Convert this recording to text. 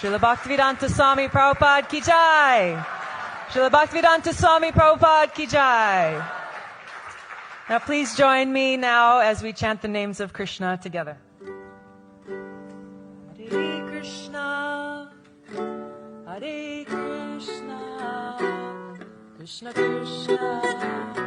Srila Bhaktivedanta Swami Prabhupada ki jai. Srila Bhaktivedanta Swami Prabhupada ki jai. Now please join me now as we chant the names of Krishna together. Hare Krishna, Hare Krishna, Krishna Krishna,